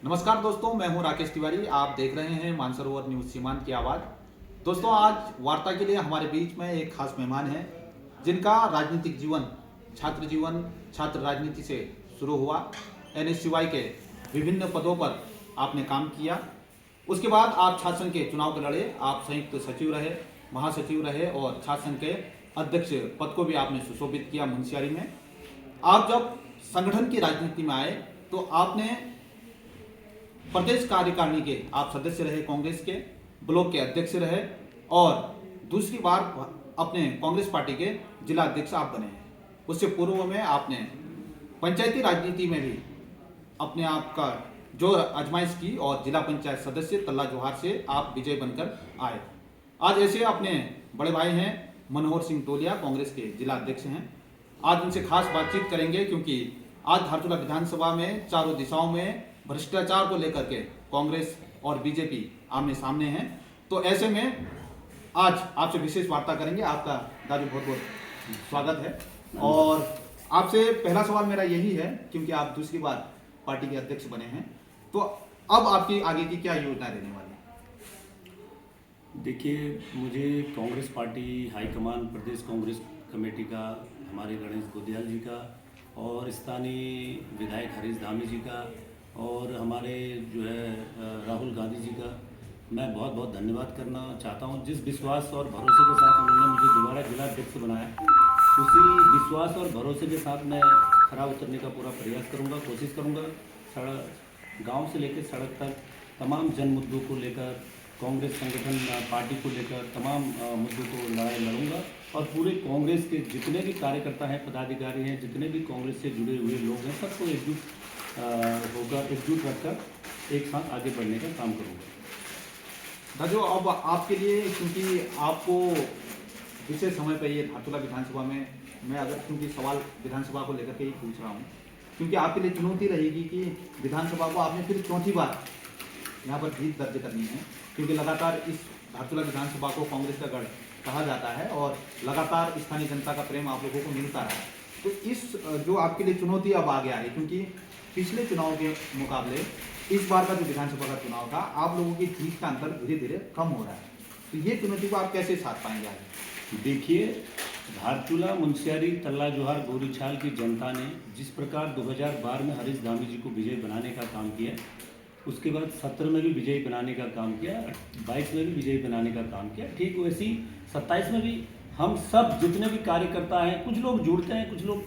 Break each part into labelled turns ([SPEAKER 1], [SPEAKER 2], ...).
[SPEAKER 1] नमस्कार दोस्तों, मैं हूं राकेश तिवारी। आप देख रहे हैं मानसरोवर न्यूज सीमांत की आवाज़। दोस्तों, आज वार्ता के लिए हमारे बीच में एक खास मेहमान हैं जिनका राजनीतिक जीवन, छात्र राजनीति से शुरू हुआ। एनएसयूआई के विभिन्न पदों पर आपने काम किया। उसके बाद आप छात्र संघ के चुनाव को लड़े। आप संयुक्त सचिव रहे, महासचिव रहे और छात्र संघ के अध्यक्ष पद को भी आपने सुशोभित किया मुंशियारी में। आप जब संगठन की राजनीति में आए तो आपने प्रदेश कार्यकारिणी के आप सदस्य रहे, कांग्रेस के ब्लॉक के अध्यक्ष रहे और दूसरी बार अपने कांग्रेस पार्टी के जिला अध्यक्ष आप बने हैं। उससे पूर्व में आपने पंचायती राजनीति में भी अपने आप का जो आजमाइश की और जिला पंचायत सदस्य तल्ला जोहार से आप विजय बनकर आए। आज ऐसे अपने बड़े भाई हैं मनोहर सिंह टोलिया, कांग्रेस के जिला अध्यक्ष हैं। आज उनसे खास बातचीत करेंगे क्योंकि आज धारचूला विधानसभा में चारों दिशाओं में भ्रष्टाचार को लेकर के कांग्रेस और बीजेपी आमने सामने हैं। तो ऐसे में आज आपसे विशेष वार्ता करेंगे। आपका दाजू बहुत बहुत स्वागत है। और आपसे पहला सवाल मेरा यही है, क्योंकि आप दूसरी बार पार्टी के अध्यक्ष बने हैं, तो अब आपकी आगे की क्या योजना रहने वाली है?
[SPEAKER 2] देखिए, मुझे कांग्रेस पार्टी हाईकमान, प्रदेश कांग्रेस कमेटी का, हमारे गणेश गोदियाल जी का और स्थानीय विधायक हरीश धामी जी का और हमारे जो है राहुल गांधी जी का मैं बहुत बहुत धन्यवाद करना चाहता हूं। जिस विश्वास और भरोसे के साथ उन्होंने मुझे दोबारा जिला अध्यक्ष बनाया, उसी विश्वास और भरोसे के साथ मैं खरा उतरने का पूरा प्रयास करूंगा, कोशिश करूंगा। गांव से लेकर सड़क तक तमाम जन मुद्दों को लेकर, कांग्रेस संगठन पार्टी को लेकर तमाम मुद्दों को लड़ाई लड़ूंगा और पूरे कांग्रेस के जितने भी कार्यकर्ता हैं, पदाधिकारी हैं, जितने भी कांग्रेस से जुड़े हुए लोग हैं, सबको एकजुट रखकर एक साथ आगे बढ़ने का काम करूंगा।
[SPEAKER 1] जो अब आपके लिए, क्योंकि आपको विशेष समय पर ये धारचूला विधानसभा में मैं अगर क्योंकि सवाल विधानसभा को लेकर के ही पूछ रहा हूँ, क्योंकि आपके लिए चुनौती रहेगी कि विधानसभा को आपने फिर चौथी बार यहाँ पर जीत दर्ज करनी है, क्योंकि लगातार इस धारचूला विधानसभा को कांग्रेस का गढ़ कहा जाता है और लगातार स्थानीय जनता का प्रेम आप लोगों को मिलता रहा। तो इस जो आपके लिए चुनौती अब आ गया है, क्योंकि पिछले चुनाव के मुकाबले इस बार का जो विधानसभा का चुनाव था, आप लोगों की जीत का अंतर धीरे धीरे कम हो रहा है, तो ये चुनौती को आप कैसे साथ पाएंगे आगे?
[SPEAKER 2] देखिए, धारचूला, मुंशियारी, तल्ला जोहार, गोरीछाल की जनता ने जिस प्रकार 2012 में हरीश धामी जी को विजयी बनाने का काम किया, उसके बाद 17 में भी विजयी बनाने का काम किया, 22 में भी विजयी बनाने का काम किया, ठीक वैसे ही 27 में भी हम सब जितने भी कार्यकर्ता हैं, कुछ लोग जुड़ते हैं, कुछ लोग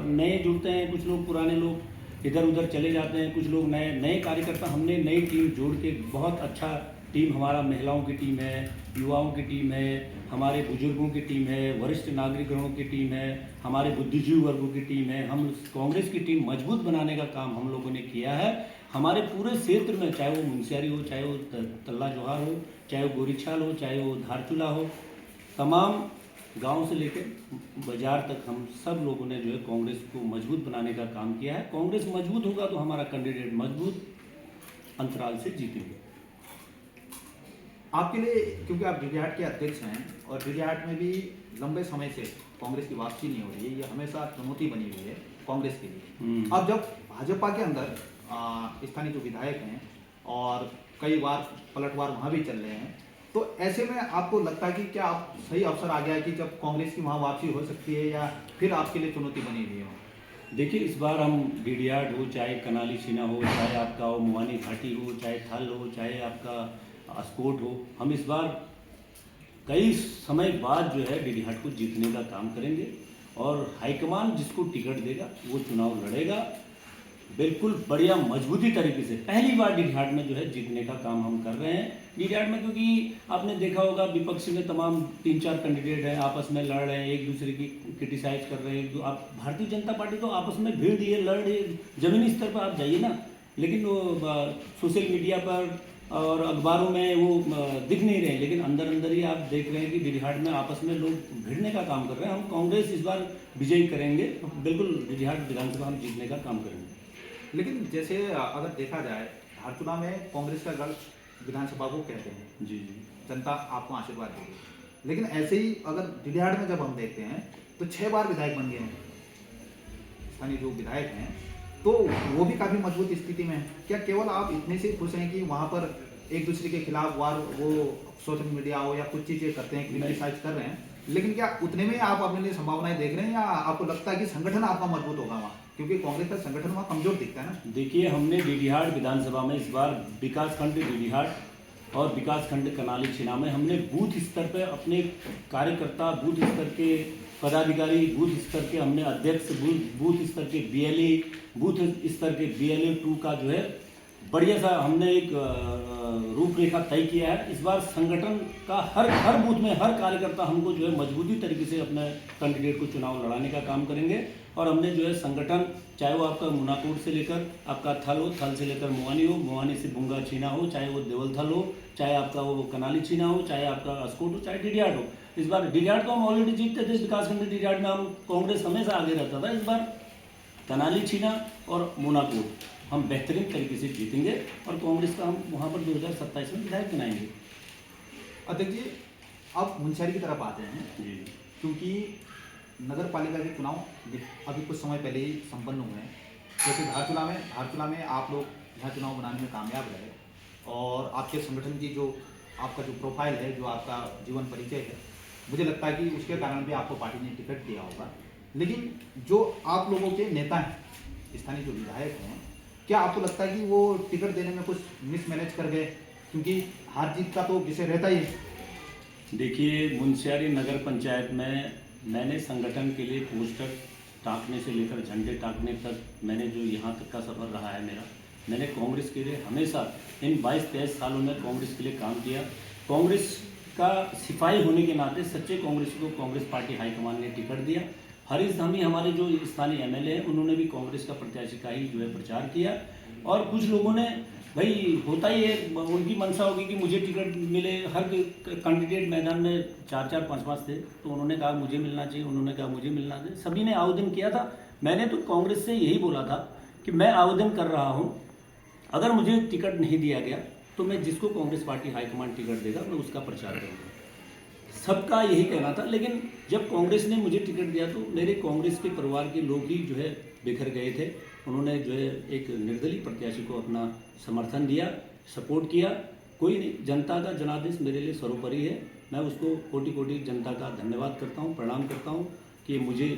[SPEAKER 2] नए जुड़ते हैं, कुछ लोग पुराने लोग इधर उधर चले जाते हैं, कुछ लोग नए कार्यकर्ता, हमने नई टीम जोड़ के बहुत अच्छा टीम, हमारा महिलाओं की टीम है, युवाओं की टीम है, हमारे बुजुर्गों की टीम है, वरिष्ठ नागरिकों की टीम है, हमारे बुद्धिजीवी वर्गों की टीम है। हम कांग्रेस की टीम मजबूत बनाने का काम हम लोगों ने किया है। हमारे पूरे क्षेत्र में, चाहे वो मुंशियारी हो, चाहे वो तल्ला जोहार हो, चाहे वो गोरीछाल हो, चाहे वो धारचूला हो, तमाम गांव से लेकर बाजार तक हम सब लोगों ने जो है कांग्रेस को मजबूत बनाने का काम किया है। कांग्रेस मजबूत होगा तो हमारा कैंडिडेट मजबूत अंतराल से जीतेंगे।
[SPEAKER 1] आपके लिए, क्योंकि आप डीडीहाट के अध्यक्ष हैं और डीडीहाट में भी लंबे समय से कांग्रेस की वापसी नहीं हो रही है, ये हमेशा चुनौती बनी हुई है कांग्रेस के लिए। अब जब भाजपा के अंदर स्थानीय जो विधायक हैं और कई बार पलटवार वहाँ भी चल रहे हैं, तो ऐसे में आपको लगता है कि क्या आप सही अवसर आ गया है कि जब कांग्रेस की वहाँ वापसी हो सकती है, या फिर आपके लिए चुनौती बनी हुई है?
[SPEAKER 2] देखिए, इस बार हम डीडीहाट हो, चाहे कनाली सीना हो, चाहे आपका हो मुआनी घाटी हो, चाहे थल हो, चाहे आपका अस्कोट हो, हम इस बार कई समय बाद जो है डीडीहाट को जीतने का काम करेंगे और हाईकमान जिसको टिकट देगा वो चुनाव लड़ेगा, बिल्कुल बढ़िया मजबूती तरीके से। पहली बार डीडीहाट में जो है जीतने का काम हम कर रहे हैं डीडीहाट में, क्योंकि आपने देखा होगा विपक्ष में तमाम 3-4 कैंडिडेट हैं, आपस में लड़ रहे हैं, एक दूसरे की क्रिटिसाइज कर रहे हैं। आप भारतीय जनता पार्टी तो आपस में भीड़ दिए, लड़ रही है, जमीनी स्तर पर आप जाइए ना, लेकिन वो सोशल मीडिया पर और अखबारों में वो दिख नहीं रहे, लेकिन अंदर अंदर ही आप देख रहे हैं कि डीडीहाट में आपस में लोग भिड़ने का काम कर रहे हैं। हम कांग्रेस इस बार विजयी करेंगे, बिल्कुल डीडीहाट विधानसभा हम जीतने का काम करेंगे।
[SPEAKER 1] लेकिन जैसे अगर देखा जाए, धारचूला में कांग्रेस का गढ़ विधानसभा को कहते हैं,
[SPEAKER 2] जी,
[SPEAKER 1] जनता आपको आशीर्वाद देगी, लेकिन ऐसे ही अगर डीडीहाट में जब हम देखते हैं तो 6 बार विधायक बन गए हैं स्थानीय जो विधायक हैं, तो वो भी काफ़ी मजबूत स्थिति में है। क्या केवल आप इतने से खुश हैं कि वहाँ पर एक दूसरे के खिलाफ वार वो सोशल मीडिया हो या कुछ चीज़ें करते हैं, क्रिटिसाइज कर रहे हैं, लेकिन क्या उतने में आप अपने लिए संभावनाएं देख रहे हैं या आपको लगता है कि संगठन आपका मजबूत होगा वहाँ, क्योंकि कांग्रेस का संगठन वहाँ कमजोर दिखता है ना?
[SPEAKER 2] देखिए, हमने डीडीहाट विधानसभा में इस बार विकासखंड डीडीहाट और विकासखंड कनाली छिना में हमने बूथ स्तर पर अपने कार्यकर्ता, बूथ स्तर के पदाधिकारी, बूथ स्तर के हमने अध्यक्ष, बूथ स्तर के बीएलए, बूथ स्तर के बीएलए 2 का जो है बढ़िया सा हमने एक रूपरेखा तय किया है। इस बार संगठन का हर बूथ में हर कार्यकर्ता हमको जो है मजबूती तरीके से अपने कैंडिडेट को चुनाव लड़ाने का काम करेंगे। और हमने जो है संगठन, चाहे वो आपका मुनाकोट से लेकर आपका थल हो, थल से लेकर मुआनी हो, मुआनी से बुंगा छीना हो, चाहे वो देवल थल हो, चाहे आपका वो कनाली छीना हो, चाहे आपका अस्कोट हो, चाहे डीडीहाट हो। इस बार डीडीहाट को हम ऑलरेडी जीतते थे, विकासखंड डीडीहाट में हम कांग्रेस हमेशा आगे रहता था। इस बार कनाली छीना और मुनाकोट हम बेहतरीन तरीके से जीतेंगे और कांग्रेस का हम वहाँ पर 2027 में विधायक बनाएंगे।
[SPEAKER 1] अध्यक्ष जी, अब मुंशियारी की तरफ आते हैं
[SPEAKER 2] जी।
[SPEAKER 1] क्योंकि नगर पालिका के चुनाव अभी कुछ समय पहले ही संपन्न हुए हैं। जैसे धारचूला में आप लोग यहाँ चुनाव बनाने में कामयाब रहे और आपके संगठन की जो आपका जो प्रोफाइल है, जो आपका जीवन परिचय है, मुझे लगता है कि उसके कारण भी आपको पार्टी ने टिकट दिया होगा। लेकिन जो आप लोगों के नेता हैं, स्थानीय जो विधायक हैं, क्या आपको लगता है कि वो टिकट देने में कुछ मिसमैनेज कर गए? क्योंकि हार जीत का तो विषय रहता ही है।
[SPEAKER 2] देखिए, मुंशियारी नगर पंचायत में मैंने संगठन के लिए पोस्टर टाँकने से लेकर झंडे टाँकने तक मैंने जो यहाँ तक का सफ़र रहा है मेरा, मैंने कांग्रेस के लिए हमेशा इन 22-23 सालों में कांग्रेस के लिए काम किया। कांग्रेस का सिपाही होने के नाते सच्चे कांग्रेस को कांग्रेस पार्टी हाईकमान ने टिकट दिया। हरीश धामी हमारे जो स्थानीय एमएलए हैं, उन्होंने भी कांग्रेस का प्रत्याशी का ही जो है प्रचार किया। और कुछ लोगों ने, भाई होता ही है, उनकी मंशा होगी कि मुझे टिकट मिले। हर कैंडिडेट मैदान में 4-4, 5-5 थे, तो उन्होंने कहा मुझे मिलना चाहिए, उन्होंने कहा मुझे मिलना चाहिए, सभी ने आवेदन किया था। मैंने तो कांग्रेस से यही बोला था कि मैं आवेदन कर रहा हूँ, अगर मुझे टिकट नहीं दिया गया तो मैं जिसको कांग्रेस पार्टी हाईकमान टिकट देगा मैं उसका प्रचार करूँगा। सबका यही कहना था। लेकिन जब कांग्रेस ने मुझे टिकट दिया तो मेरे कांग्रेस के परिवार के लोग ही जो है बिखर गए थे। उन्होंने जो है एक निर्दलीय प्रत्याशी को अपना समर्थन दिया, सपोर्ट किया। कोई नहीं, जनता का जनादेश मेरे लिए सर्वोपरि है। मैं उसको कोटि कोटि जनता का धन्यवाद करता हूँ, प्रणाम करता हूँ कि मुझे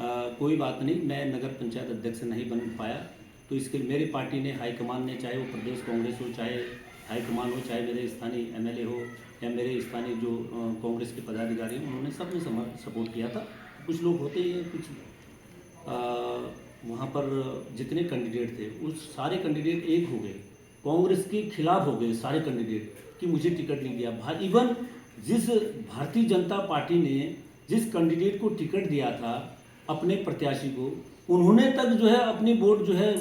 [SPEAKER 2] कोई बात नहीं, मैं नगर पंचायत अध्यक्ष नहीं बन पाया तो इसके लिए मेरी पार्टी ने, हाईकमान ने, चाहे वो प्रदेश कांग्रेस हो, चाहे हाईकमान हो, चाहे मेरे स्थानीय एमएलए हो या मेरे स्थानीय जो कांग्रेस के पदाधिकारी हैं, उन्होंने सबने सपोर्ट किया था। कुछ लोग होते ही हैं, कुछ वहाँ पर जितने कैंडिडेट थे उस सारे कैंडिडेट एक हो गए, कांग्रेस के खिलाफ हो गए सारे कैंडिडेट कि मुझे टिकट नहीं दिया। इवन जिस भारतीय जनता पार्टी ने जिस कैंडिडेट को टिकट दिया था अपने प्रत्याशी को, उन्होंने तक जो है अपनी वोट जो है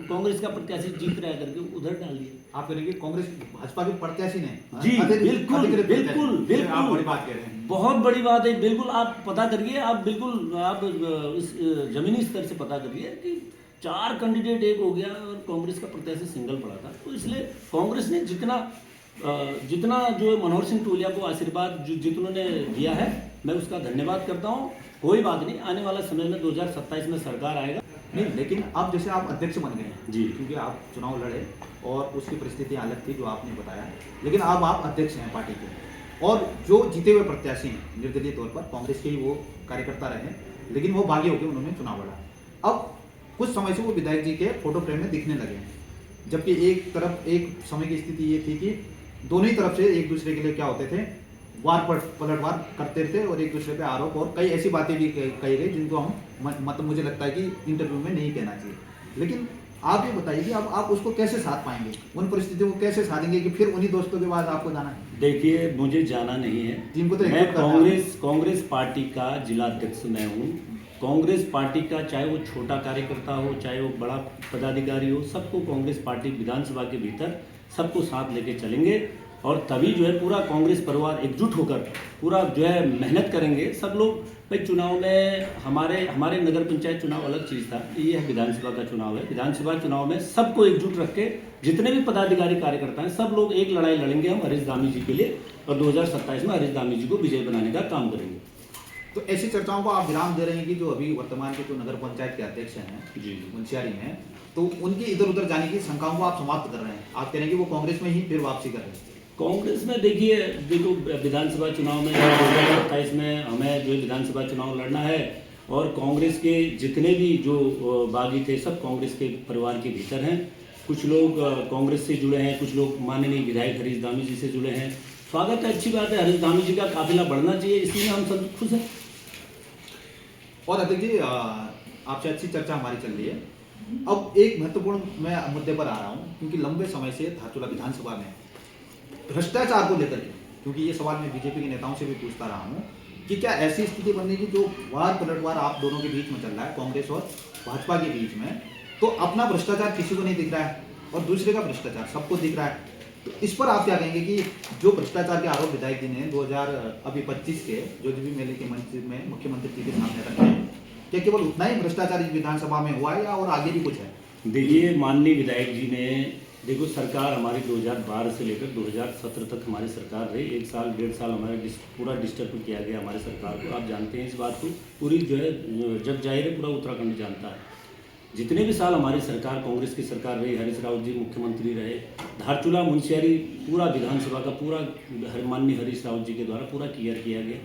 [SPEAKER 2] कांग्रेस का प्रत्याशी जीत रहा करके उधर डाल दिया।
[SPEAKER 1] आप करेंगे कांग्रेस भाजपा के प्रत्याशी ने?
[SPEAKER 2] जी बिल्कुल बिल्कुल बिल्कुल,
[SPEAKER 1] आप बड़ी बात कह रहे हैं,
[SPEAKER 2] बहुत बड़ी बात है। बिल्कुल आप पता करिए, आप बिल्कुल आप इस जमीनी स्तर से पता करिए कि 4 कैंडिडेट एक हो गया और कांग्रेस का प्रत्याशी सिंगल पड़ा था। तो इसलिए कांग्रेस ने जितना जो मनोहर सिंह टोलिया को आशीर्वाद जितनों ने दिया है, मैं उसका धन्यवाद करता हूँ। कोई बात नहीं, आने वाला समय में 2027 में सरकार आएगा।
[SPEAKER 1] नहीं, लेकिन अब जैसे आप अध्यक्ष बन गए हैं
[SPEAKER 2] जी,
[SPEAKER 1] क्योंकि आप चुनाव लड़े और उसकी परिस्थिति अलग थी जो आपने बताया, लेकिन अब आप अध्यक्ष हैं पार्टी के और जो जीते हुए प्रत्याशी हैं निर्दलीय तौर पर कांग्रेस के ही वो कार्यकर्ता रहे, लेकिन वो बागी होकर उन्होंने चुनाव लड़ा। अब कुछ समय से वो विधायक जी के फोटो फ्रेम में दिखने लगे हैं, जबकि एक तरफ एक समय की स्थिति ये थी कि दोनों ही तरफ से एक दूसरे के लिए क्या होते थे, वार पलटवार करते थे और एक दूसरे पे आरोप और कई ऐसी बातें भी कही गई जिनको हम मतलब मुझे लगता है कि इंटरव्यू में नहीं कहना चाहिए। लेकिन आप ये बताइए कि अब आप उसको कैसे साध पाएंगे, उन परिस्थितियों को कैसे साधेंगे कि फिर उन्हीं दोस्तों के बाद आपको जाना है?
[SPEAKER 2] देखिए, मुझे जाना नहीं है,
[SPEAKER 1] जिनको तो
[SPEAKER 2] मैं कांग्रेस पार्टी का जिलाध्यक्ष मैं हूँ। कांग्रेस पार्टी का चाहे वो छोटा कार्यकर्ता हो, चाहे वो बड़ा पदाधिकारी हो, सबको कांग्रेस पार्टी विधानसभा के भीतर सबको साथ लेके चलेंगे और तभी जो है पूरा कांग्रेस परिवार एकजुट होकर पूरा जो है मेहनत करेंगे सब लोग। भाई चुनाव में हमारे नगर पंचायत चुनाव अलग चीज़ था, ये है विधानसभा का चुनाव है। विधानसभा चुनाव में सबको एकजुट रख के जितने भी पदाधिकारी कार्यकर्ता हैं सब लोग एक लड़ाई लड़ेंगे हम हरीश धामी जी के लिए और 2027 में हरीश धामी जी को विजय बनाने का काम करेंगे।
[SPEAKER 1] तो ऐसी चर्चाओं को आप विराम दे रहे हैं कि जो अभी वर्तमान के जो नगर पंचायत के अध्यक्ष हैं
[SPEAKER 2] जी
[SPEAKER 1] मुंशियारी में, तो उनकी इधर उधर जाने की शंकाओं को आप समाप्त कर रहे हैं। आप कह रहे हैं कि वो कांग्रेस में ही फिर वापसी कर रहे हैं।
[SPEAKER 2] कांग्रेस में देखो विधानसभा चुनाव में 2027 में हमें जो विधानसभा चुनाव लड़ना है, और कांग्रेस के जितने भी जो बागी थे सब कांग्रेस के परिवार के भीतर हैं। कुछ लोग कांग्रेस से जुड़े हैं, कुछ लोग माननीय विधायक हरीश धामी जी से जुड़े हैं। स्वागत है, अच्छी बात है, हरीश धामी जी का काफिला बढ़ना चाहिए, इसी में हम सब खुश हैं।
[SPEAKER 1] और अध्यक्ष जी, आपसे अच्छी चर्चा हमारी चल रही है। अब एक महत्वपूर्ण मैं मुद्दे पर आ रहा हूँ, क्योंकि लंबे समय से धारचूला विधानसभा में भ्रष्टाचार को लेकर के, क्योंकि ये सवाल मैं बीजेपी के नेताओं से भी पूछता रहा हूँ कि क्या ऐसी स्थिति बनने की जो वार पलटवार आप दोनों के बीच में चल रहा है, कांग्रेस और भाजपा के बीच में, तो अपना भ्रष्टाचार किसी को नहीं दिख रहा है और दूसरे का भ्रष्टाचार सबको दिख रहा है। तो इस पर आप क्या कहेंगे कि जो भ्रष्टाचार के आरोप विधायक जी ने 2025 के जो भी मेले के मंच में मुख्यमंत्री जी के सामने रखे हैं, क्या केवल उतना ही भ्रष्टाचार इस विधानसभा में हुआ है या और आगे भी कुछ है?
[SPEAKER 2] देखिए, माननीय विधायक जी ने, देखो सरकार हमारी 2012 से लेकर 2017 तक हमारी सरकार रही। 1 साल 1.5 साल हमारे पूरा डिस्टर्ब किया गया हमारी सरकार को। आप जानते हैं इस बात को, पूरी जो है जग जाहिर है, पूरा उत्तराखंड जानता है। जितने भी साल हमारी सरकार, कांग्रेस की सरकार रही, हरीश रावत जी मुख्यमंत्री रहे, धारचूला मुंशियारी पूरा विधानसभा का पूरा माननीय हरीश रावत जी के द्वारा पूरा क्लियर किया गया।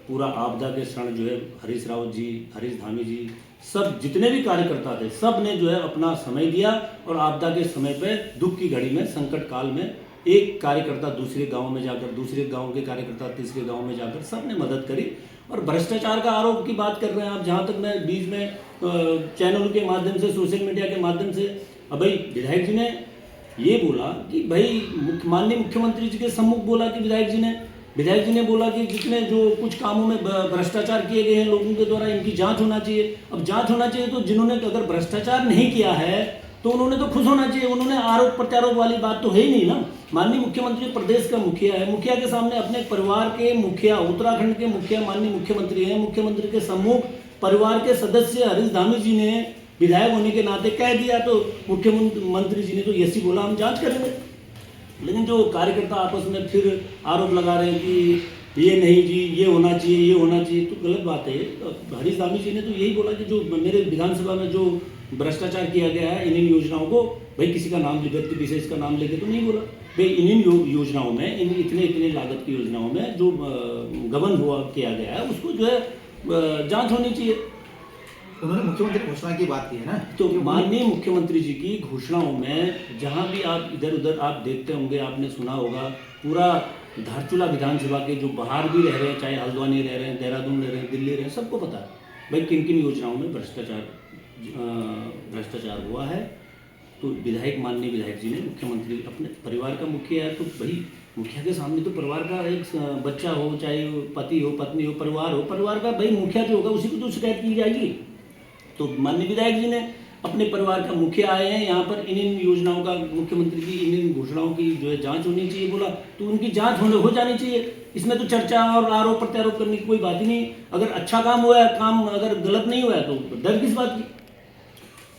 [SPEAKER 2] पूरा आपदा के क्षण जो है हरीश रावत जी, हरीश धामी जी, सब जितने भी कार्यकर्ता थे, सब ने जो है अपना समय दिया, और आपदा के समय पे, दुख की घड़ी में, संकट काल में, एक कार्यकर्ता दूसरे गांव में जाकर, दूसरे गांव के कार्यकर्ता तीसरे गांव में जाकर सबने मदद करी। और भ्रष्टाचार का आरोप की बात कर रहे हैं आप, जहां तक मैं बीच में चैनल के माध्यम से, सोशल मीडिया के माध्यम से, अब भाई विधायक जी ने ये बोला कि भाई माननीय मुख्यमंत्री जी के सम्मुख बोला कि विधायक जी ने बोला कि जितने जो कुछ कामों में भ्रष्टाचार किए गए हैं लोगों के द्वारा, इनकी जांच होना चाहिए। अब जांच होना चाहिए तो जिन्होंने अगर भ्रष्टाचार नहीं किया है तो उन्होंने तो खुश होना चाहिए। उन्होंने आरोप प्रत्यारोप वाली बात तो है ही नहीं ना। माननीय मुख्यमंत्री प्रदेश का मुखिया है, मुखिया के सामने अपने परिवार के मुखिया, उत्तराखंड के मुखिया माननीय मुख्यमंत्री हैं, मुख्यमंत्री के सम्मुख परिवार के सदस्य हरीश धामी जी ने विधायक होने के नाते कह दिया, तो मुख्यमंत्री जी ने तो यसी बोला हम जांच करेंगे। लेकिन जो कार्यकर्ता आपस में फिर आरोप लगा रहे हैं कि ये नहीं जी, ये होना चाहिए, ये होना चाहिए, तो गलत बात है। तो हरीश धामी जी ने तो यही बोला कि जो मेरे विधानसभा में जो भ्रष्टाचार किया गया है, इन योजनाओं को, भाई किसी का नाम व्यक्ति विशेष का नाम लेके तो नहीं बोला, भाई इन योजनाओं में, इन इतने लागत की योजनाओं में जो गबन हुआ किया गया है, उसको जो है जांच होनी चाहिए।
[SPEAKER 1] उन्होंने मुख्यमंत्री घोषणा की बात की है ना,
[SPEAKER 2] तो माननीय मुख्यमंत्री जी की घोषणाओं में जहां भी आप इधर उधर आप देखते होंगे, आपने सुना होगा, पूरा धारचूला विधानसभा के जो बाहर भी रह रहे हैं, चाहे हल्द्वानी रह रहे हैं, देहरादून रह रहे हैं, दिल्ली रह रहे हैं, सबको पता है भाई किन किन योजनाओं में भ्रष्टाचार हुआ है। तो माननीय विधायक जी ने, मुख्यमंत्री अपने परिवार का मुखिया है, तो भाई मुखिया के सामने तो परिवार का एक बच्चा हो, चाहे पति हो, पत्नी हो, परिवार का भाई मुखिया जो होगा उसी को तो शिकायत की जाएगी। तो माननीय विधायक जी ने अपने परिवार का मुखिया आए हैं यहाँ पर, इन योजनाओं का, मुख्यमंत्री की इन घोषणाओं की जो है जांच होनी चाहिए बोला, तो उनकी जांच हो जानी चाहिए। इसमें तो चर्चा और आरोप प्रत्यारोप करने की कोई बात ही नहीं। अगर अच्छा काम हुआ है, काम अगर गलत नहीं हुआ है तो डर किस बात की।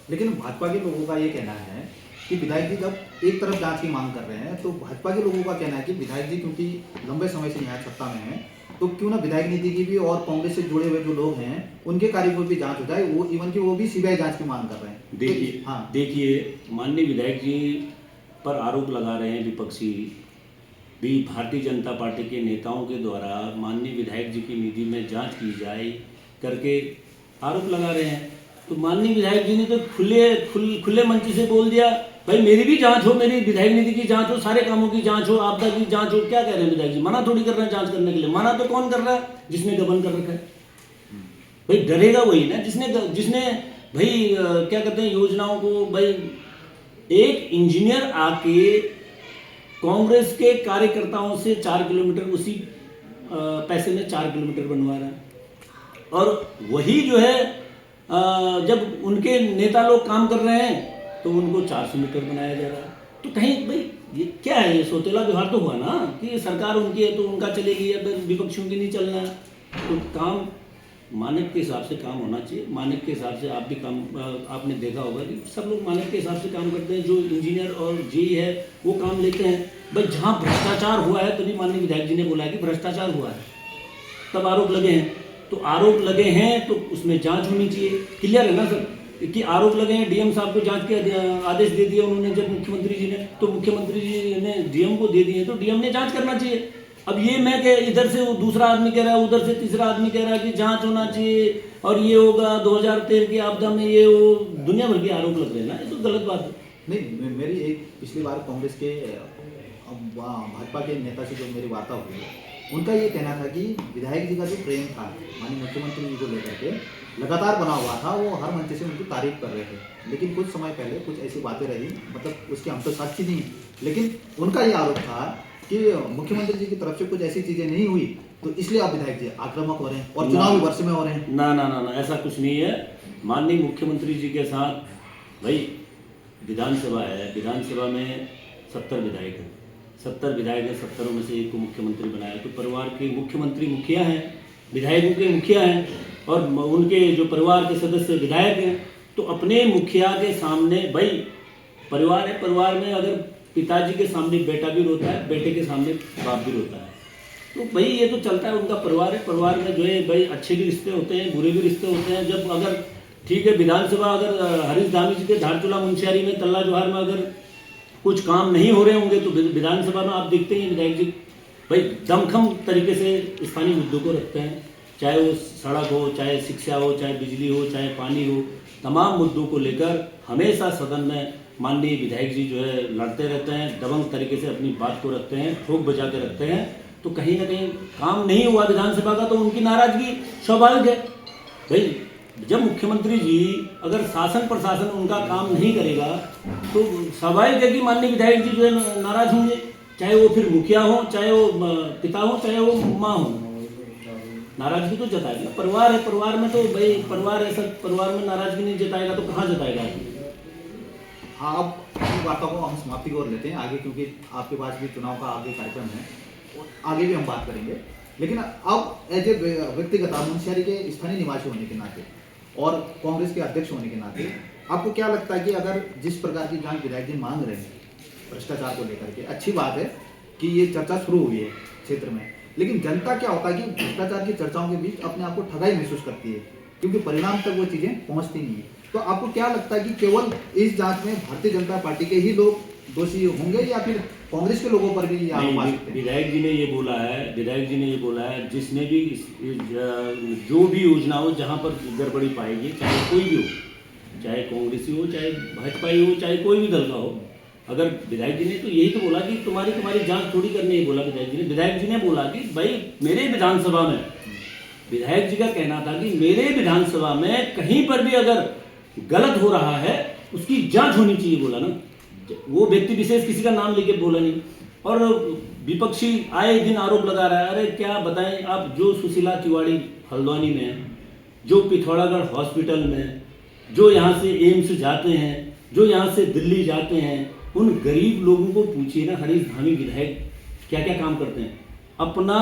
[SPEAKER 1] लेकिन भाजपा के लोगों का ये कहना है कि विधायक जी जब एक तरफ जांच की मांग कर रहे हैं, तो भाजपा के लोगों का कहना है कि विधायक जी क्योंकि लंबे समय से यहाँ सत्ता में हैं, तो क्यों ना विधायक नीति की भी और कांग्रेस से जुड़े हुए जो लोग हैं उनके कार्यों पर भी जांच हो जाए, वो इवन कि वो भी सीबीआई जांच की मांग कर रहे हैं।
[SPEAKER 2] देखिए माननीय विधायक जी पर आरोप लगा रहे हैं विपक्षी भी, भारतीय जनता पार्टी के नेताओं के द्वारा माननीय विधायक जी की निधि में जांच की जाए करके आरोप लगा रहे हैं। तो माननीय विधायक जी ने तो खुले मंच से बोल दिया, भाई मेरी भी जांच हो, मेरी विधायक निधि की जांच हो, सारे कामों की जांच हो, आपदा की जांच हो। क्या कह रहे हैं विधायक जी? मना थोड़ी कर रहे हैं जांच करने के लिए। मना तो कौन कर रहा है? जिसने गबन कर रखा है। भाई डरेगा वही ना जिसने भाई क्या कहते हैं योजनाओं को। भाई एक इंजीनियर आके कांग्रेस के कार्यकर्ताओं से 4 किलोमीटर उसी पैसे में 4 किलोमीटर बनवा रहा है, और वही जो है जब उनके नेता लोग काम कर रहे हैं तो उनको 400 मीटर बनाया जा रहा है। तो कहीं भाई ये क्या है? ये सौतेला व्यवहार तो हुआ ना कि सरकार उनकी है तो उनका चलेगी, अब विपक्षियों की नहीं चलना है। तो काम मानक के हिसाब से काम होना चाहिए। मानक के हिसाब से आप भी काम, आपने देखा होगा कि सब लोग मानक के हिसाब से काम करते हैं। जो इंजीनियर और जेई है वो काम लेते हैं। भाई जहाँ भ्रष्टाचार हुआ है तभी माननीय विधायक जी ने बोला है कि भ्रष्टाचार हुआ है, तब आरोप लगे हैं। तो आरोप लगे हैं तो उसमें जांच होनी चाहिए। क्लियर है ना सर कि आरोप लगे हैं, डीएम साहब को जांच के आदेश दे दिए उन्होंने जब मुख्यमंत्री जी ने, तो मुख्यमंत्री जी ने डीएम को दे दिए तो डीएम ने जांच करना चाहिए। अब ये मैं कि इधर से दूसरा आदमी कह रहा है, उधर से तीसरा आदमी कह रहा है कि जांच होना चाहिए और ये होगा 2013 की आपदा में ये वो दुनिया भर के आरोप लग रहे हैं ना, ये तो गलत बात है।
[SPEAKER 1] नहीं, मेरी एक पिछली बार कांग्रेस के भाजपा के नेता से जो मेरी वार्ता हुई, उनका ये कहना था कि विधायक जी का जो प्रेम था माननीय मुख्यमंत्री जी को लेकर के लगातार बना हुआ था, वो हर मंच से उनकी तारीफ कर रहे थे। लेकिन कुछ समय पहले कुछ ऐसी बातें रही, मतलब उसकी हम तो साक्षी नहीं, लेकिन उनका ये आरोप था कि मुख्यमंत्री जी की तरफ से कुछ ऐसी चीजें नहीं हुई तो इसलिए आप विधायक जी आक्रामक हो रहे हैं और चुनावी वर्ष में हो रहे हैं।
[SPEAKER 2] ना ना ना ना, ऐसा कुछ नहीं है। माननीय मुख्यमंत्री जी के साथ भाई विधानसभा है, विधानसभा में 70 विधायक हैं, 70 विधायक हैं, 70 में से एक को मुख्यमंत्री बनाया, तो परिवार के मुख्यमंत्री मुखिया हैं, विधायकों के मुखिया हैं और उनके जो परिवार के सदस्य विधायक हैं। तो अपने मुखिया के सामने भाई परिवार है, परिवार में अगर पिताजी के सामने बेटा भी रोता है, बेटे के सामने बाप भी रोता है, तो भाई ये तो चलता है, उनका परिवार है। परिवार में जो है भाई अच्छे भी रिश्ते होते हैं, बुरे भी रिश्ते होते हैं। जब अगर ठीक है विधानसभा अगर हरीश धामी जी के धारचूला मुंशियारी में तल्ला जोहार में अगर कुछ काम नहीं हो रहे होंगे तो विधानसभा में आप देखते हैं विधायक जी भाई दमखम तरीके से स्थानीय मुद्दों को रखते हैं, चाहे वो सड़क हो, चाहे शिक्षा हो, चाहे बिजली हो, चाहे पानी हो, तमाम मुद्दों को लेकर हमेशा सदन में माननीय विधायक जी जो है लड़ते रहते हैं, दबंग तरीके से अपनी बात को रखते हैं, ठोक बजा के रखते हैं। तो कहीं ना कहीं काम नहीं हुआ विधानसभा का तो उनकी नाराजगी स्वाभाविक है। भाई जब मुख्यमंत्री जी अगर शासन प्रशासन उनका काम नहीं करेगा तो स्वाभाविक है कि माननीय विधायक जी जो है नाराज होंगे, चाहे वो फिर मुखिया हो, चाहे वो पिता हो, चाहे वो माँ हो, नाराजगी तो जताएगा। परिवार है, परिवार में तो भाई परिवार है, सब परिवार में नाराजगी नहीं जताएगा तो कहाँ जताएगा आदमी।
[SPEAKER 1] हाँ, अब इस बातों को हम समाप्ति की ओर लेते हैं आगे, क्योंकि आपके पास भी चुनाव का आगे कार्यक्रम है और आगे भी हम बात करेंगे। लेकिन अब एज ए व्यक्तिगत मुंशियारी के स्थानीय निवासी होने के नाते और कांग्रेस के अध्यक्ष होने के नाते आपको क्या लगता है कि अगर जिस प्रकार की जांच विधायक जी मांग रहे हैं भ्रष्टाचार को लेकर के, अच्छी बात है कि ये चर्चा शुरू हुई है क्षेत्र में, लेकिन जनता क्या होता है कि भ्रष्टाचार की चर्चाओं के बीच अपने आप को ठगाई महसूस करती है क्योंकि परिणाम तक वो चीजें पहुंचती नहीं है। तो आपको क्या लगता है कि केवल इस जांच में भारतीय जनता पार्टी के ही लोग दोषी होंगे या फिर कांग्रेस के लोगों पर भी ये आरोप आ सकते हैं?
[SPEAKER 2] विधायक जी ने ये बोला है, विधायक जी ने ये बोला है जिसने भी जो भी योजना हो जहाँ पर गड़बड़ी पाएगी, चाहे कोई भी हो, चाहे कांग्रेसी हो, चाहे भाजपाई हो, चाहे कोई भी दल का हो, अगर विधायक जी ने तो यही तो बोला कि तुम्हारी जांच थोड़ी करने ही बोला विधायक जी ने। विधायक जी ने बोला कि भाई मेरे विधानसभा में, विधायक जी का कहना था कि मेरे विधानसभा में कहीं पर भी अगर गलत हो रहा है उसकी जांच होनी चाहिए बोला ना। वो व्यक्ति विशेष किसी का नाम लेके बोला नहीं। और विपक्षी आए दिन आरोप लगा रहा है, अरे क्या बताएं आप, जो सुशीला तिवारी हल्द्वानी में, जो पिथौरागढ़ हॉस्पिटल में, जो यहाँ से एम्स जाते हैं, जो यहाँ से दिल्ली जाते हैं, उन गरीब लोगों को पूछिए ना हरीश धामी विधायक क्या क्या काम करते हैं। अपना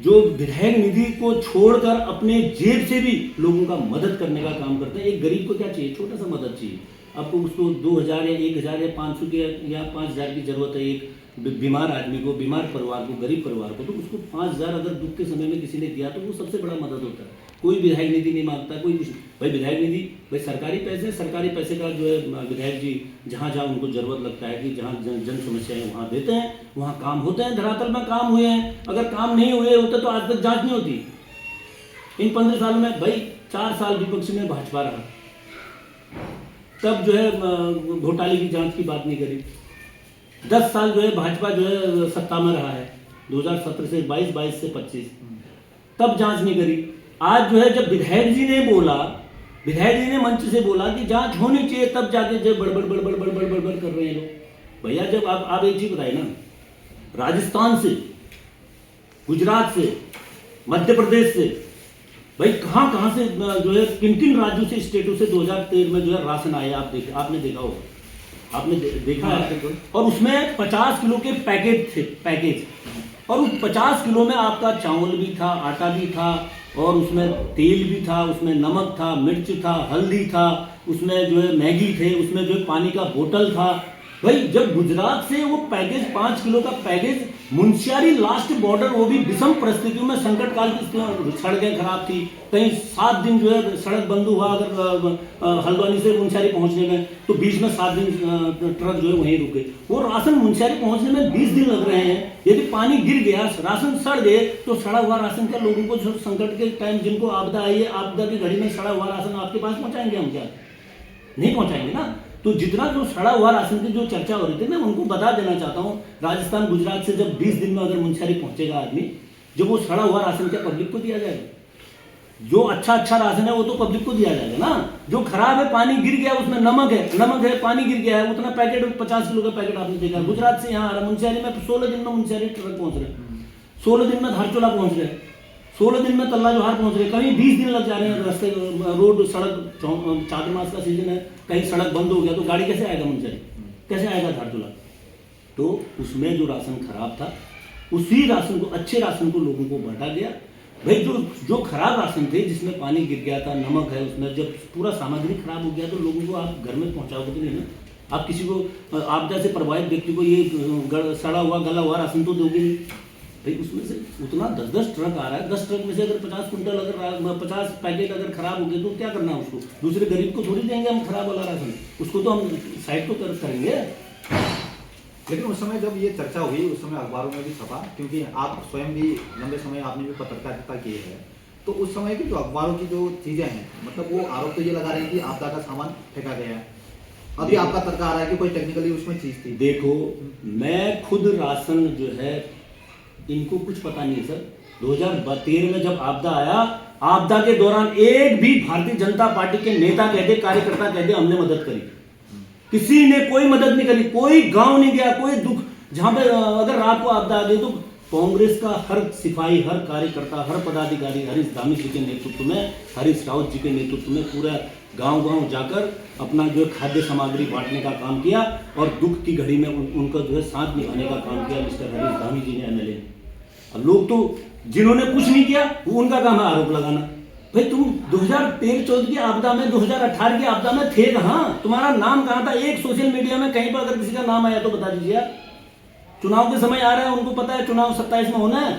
[SPEAKER 2] जो विधायक निधि को छोड़कर अपने जेब से भी लोगों का मदद करने का काम करते हैं। एक गरीब को क्या चाहिए, छोटा सा मदद चाहिए। आपको उसको 2000 या 1000 या 500 के या 5000 की जरूरत है एक बीमार आदमी को, बीमार परिवार को, गरीब परिवार को, तो उसको 5000 अगर दुख के समय में किसी ने दिया तो वो सबसे बड़ा मदद होता है। कोई विधायक निधि नहीं मांगता, कोई कुछ। भाई विधायक निधि भाई सरकारी पैसे, सरकारी पैसे का जो है विधायक जी जहाँ जहाँ उनको जरूरत लगता है कि जहाँ जन समस्याएं वहाँ देते हैं, वहाँ काम होते हैं, धरातल में काम हुए हैं। अगर काम नहीं हुए होते तो आज तक जांच नहीं होती। इन 15 साल में भाई 4 साल विपक्ष में भाजपा रहा, तब जो है घोटाले की जांच की बात नहीं करी। 10 साल जो है भाजपा जो है सत्ता में रहा है, 2017 से 22, 22 से 25, तब जांच नहीं करी। आज जो है जब विधायक जी ने बोला, विधायक जी ने मंच से बोला कि जांच होनी चाहिए, तब जाके जो बड़बड़ कर रहे हैं लोग। भैया जब आप एक चीज बताइए ना, राजस्थान से, गुजरात से, मध्य प्रदेश से, भाई कहाँ से जो है किन राज्यों से, स्टेटों से 2013 में जो है राशन आया, आपने देखा होगा, आपने देखा है। और उसमें 50 किलो के पैकेज, और उस 50 किलो में आपका चावल भी था, आटा भी था, और उसमें तेल भी था, उसमें नमक था, मिर्च था, हल्दी था, उसमें जो है मैगी थे, उसमें जो है पानी का बोतल था। भाई जब गुजरात से वो पैकेज 5 किलो का पैकेज मुंशियारी लास्ट बॉर्डर, वो भी विषम परिस्थितियों में, संकट काल की सड़कें खराब थी, कहीं 7 दिन जो है सड़क बंद हुआ अगर हल्द्वानी से मुंशियारी पहुंचने में, तो बीच में 7 दिन ट्रक जो है वहीं रुके। वो राशन मुंशियारी पहुंचने में 20 दिन लग रहे हैं। यदि पानी गिर गया, राशन सड़ गए, तो सड़ा हुआ राशन का लोगों को जो संकट के टाइम जिनको आपदा आई है, आपदा की घड़ी में सड़ा हुआ राशन आपके पास पहुंचाएंगे हम? क्या नहीं पहुंचाएंगे ना। तो जितना जो सड़ा हुआ राशन की जो चर्चा हो रही थी, मैं उनको बता देना चाहता हूँ, राजस्थान गुजरात से जब 20 दिन में अगर मुंशियारी पहुंचेगा आदमी, जब वो सड़ा हुआ राशन क्या पब्लिक को दिया जाएगा? जो अच्छा राशन है वो तो पब्लिक को दिया जाएगा ना। जो खराब है, पानी गिर गया, उसमें नमक है, पानी गिर गया है, उतना पैकेट 50 किलो का पैकेट आपने देखा। गुजरात से यहाँ आ रहा मुंशियारी में, 16 दिन में मुंशियारी ट्रक पहुंच रहे, 16 दिन में धारचूला पहुंच रहे, 16 दिन में तल्ला जोहार पहुंच रहे, कहीं 20 दिन लग जा रहे हैं। रास्ते रोड सड़क, चातुर्मास का सीजन है, कहीं सड़क बंद हो गया तो गाड़ी कैसे आएगा मुंशियारी, कैसे आएगा धारचूला? तो उसमें जो राशन खराब था, उसी राशन को, अच्छे राशन को लोगों को बांटा गया। भाई जो खराब राशन थे, जिसमें पानी गिर गया था, नमक है उसमें, जब पूरा सामग्री खराब हो गया तो लोगों को आप घर में पहुंचाओगे तो नहीं ना। आप किसी को, आपदा से प्रभावित व्यक्ति को ये सड़ा हुआ गला हुआ राशन तो दोगे नहीं। भाई उसमें से उतना 10-10 ट्रक आ रहा है, 10 ट्रक में से अगर 50 कुंटल, अगर 50 पैकेट अगर खराब हो गए तो क्या करना है उसको? दूसरे गरीब को थोड़ी देंगे हम खराब वाला राशन, उसको तो हम साइड तो करेंगे।
[SPEAKER 1] लेकिन उस समय जब ये चर्चा हुई, उस समय अखबारों में भी छपा, क्योंकि आप स्वयं भी लंबे समय आपने भी पत्रकारिता की है, तो उस समय की जो अखबारों की जो चीजें हैं, मतलब वो आरोप तो ये लगा रही थी आपदा का सामान फेंका गया है। अभी आपका तर्क आ रहा है कि कोई टेक्निकली उसमें चीज थी।
[SPEAKER 2] देखो, मैं खुद राशन जो है, इनको कुछ पता नहीं है सर। 2013 में जब आपदा आया, आपदा के दौरान एक भी भारतीय जनता पार्टी के नेता कहते, कार्यकर्ता कहते हमने मदद करी, किसी ने कोई मदद नहीं करी, कोई गांव नहीं गया, कोई दुख, जहां पे अगर रात को आपदा आ गई तो कांग्रेस का हर सिपाही, हर कार्यकर्ता, हर पदाधिकारी हरीश धामी जी के नेतृत्व में, हरीश रावत जी के नेतृत्व में पूरा गांव-गांव जाकर अपना जो खाद्य सामग्री बांटने का काम किया, और दुख की घड़ी में उनका जो है साथ निभाने का काम किया मिस्टर हरीश धामी जी ने, एमएलए। अब लोग तो जिन्होंने कुछ नहीं किया, वो उनका काम है आरोप लगाना। भाई तुम 2013-14 की आपदा में, 2018 की आपदा में थे कहां? तुम्हारा नाम कहां था? एक सोशल मीडिया में कहीं पर अगर किसी का नाम आया तो बता दीजिए यार। चुनाव के समय आ रहा है, उनको पता है चुनाव 27 में होना है,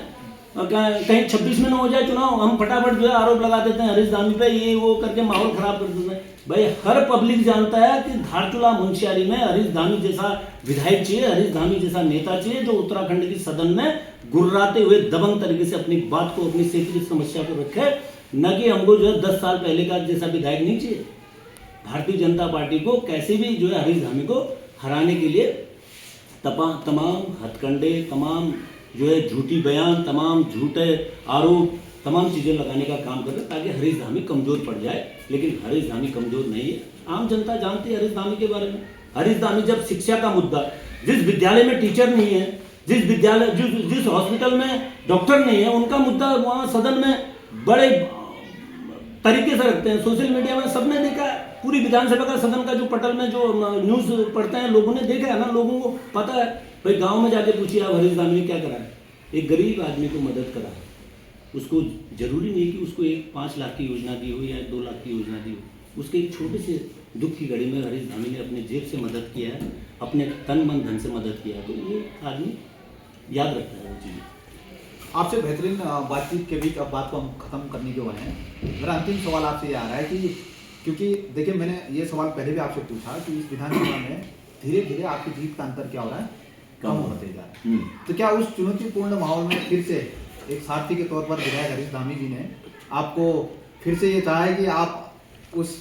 [SPEAKER 2] कहीं 26 में ना हो जाए चुनाव, हम फटाफट जो है आरोप लगा देते हैं हरीश धामी पे, ये वो करके माहौल खराब कर देते हैं। भाई हर पब्लिक जानता है कि धारचूला मुंशियारी में हरीश धामी जैसा विधायक चाहिए, हरीश धामी जैसा नेता चाहिए, जो उत्तराखंड की सदन में गुर्राते हुए दबंग तरीके से अपनी बात को, अपनी क्षेत्रीय समस्या को रखे, न कि हमको जो है 10 साल पहले का जैसा विधायक नहीं चाहिए। भारतीय जनता पार्टी को कैसे भी जो है हरीश धामी को हराने के लिए तमाम हथकंडे, तमाम जो है झूठी बयान, तमाम झूठे आरोप, तमाम चीजें लगाने का काम कर रहे हैं, ताकि हरीश धामी कमजोर पड़ जाए। लेकिन हरीश धामी कमजोर नहीं है, आम जनता जानती है हरीश धामी के बारे में। हरीश धामी जब शिक्षा का मुद्दा, जिस विद्यालय में टीचर नहीं है, जिस हॉस्पिटल में डॉक्टर नहीं है, उनका मुद्दा वहां सदन में बड़े तरीके से रखते हैं। सोशल मीडिया में सबने देखा है, पूरी विधानसभा का सदन का जो पटल में जो न्यूज पढ़ते हैं लोगों ने देखा है ना, लोगों को पता है। भाई गांव में जाके पूछिए आप, हरीश धामी ने क्या करा है? एक गरीब आदमी को मदद करा है। उसको जरूरी नहीं कि उसको एक 5 लाख की योजना दी हो या 2 लाख की योजना दी हो, उसके एक छोटे से दुख की घड़ी में हरीश धामी ने अपने जेब से मदद किया है, अपने तन मन धन से मदद किया है, तो ये आदमी याद रखता है वो चीज़।
[SPEAKER 1] आपसे बेहतरीन बातचीत के बीच अब बात को हम खत्म करने के वाले हैं। मेरा अंतिम सवाल आपसे ये आ रहा है कि, क्योंकि देखिए मैंने ये सवाल पहले भी आपसे पूछा कि इस विधानसभा में धीरे धीरे आपकी जीत का अंतर क्या हो रहा है, कम होते जा रहा है, तो क्या उस चुनौतीपूर्ण माहौल में फिर से एक सारथी के तौर पर विधायक हरीश धामी जी ने आपको फिर से ये चाहा है कि आप उस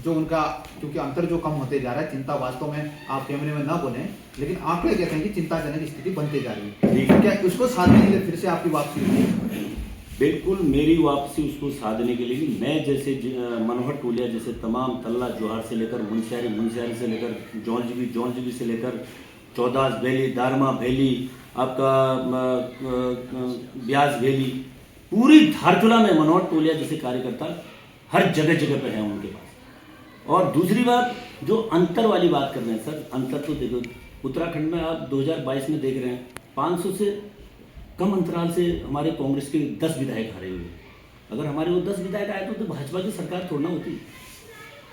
[SPEAKER 1] जो उनका, क्योंकि अंतर जो कम होते जा रहा है, चिंता वास्तव में आप कैमरे में ना बोलें, लेकिन आंकड़े कहते हैं कि चिंताजनक स्थिति बनती जा रही है, क्या उसको साधने के लिए फिर से आपकी वापसी होगी?
[SPEAKER 2] बिल्कुल मेरी वापसी उसको साधने के लिए मैं जैसे मनोहर टोलिया जैसे तमाम तल्ला जोहार से लेकर मुंशियारी से लेकर जौनजीबी से लेकर चौदास वैली, दारमा वैली, आपका ब्यास वैली, पूरी धारचूला में मनोहर टोलिया जैसे कार्यकर्ता हर जगह जगह पे हैं उनके पास। और दूसरी बात, जो अंतर वाली बात कर रहे हैं सर, अंतर तो देखो उत्तराखंड में आप 2022 में देख रहे हैं 500 से कम अंतराल से हमारे कांग्रेस के 10 विधायक हारे हुए। अगर हमारे वो 10 विधायक आए तो भाजपा की सरकार थोड़ा होती।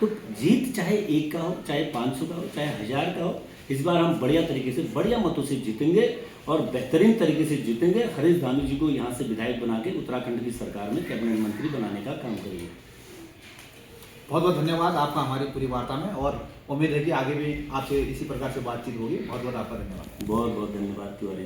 [SPEAKER 2] तो जीत चाहे 1 का हो, चाहे 500 का हो, चाहे 1000 का हो, इस बार हम बढ़िया तरीके से, बढ़िया मतों से जीतेंगे और बेहतरीन तरीके से जीतेंगे। हरीश धामी जी को यहाँ से विधायक बना के उत्तराखंड की सरकार में कैबिनेट मंत्री बनाने का काम करेंगे।
[SPEAKER 1] बहुत बहुत धन्यवाद आपका हमारी पूरी वार्ता में, और उम्मीद है कि आगे भी आपसे इसी प्रकार से बातचीत होगी। बहुत बहुत आपका धन्यवाद।
[SPEAKER 2] बहुत बहुत धन्यवाद तिवारी।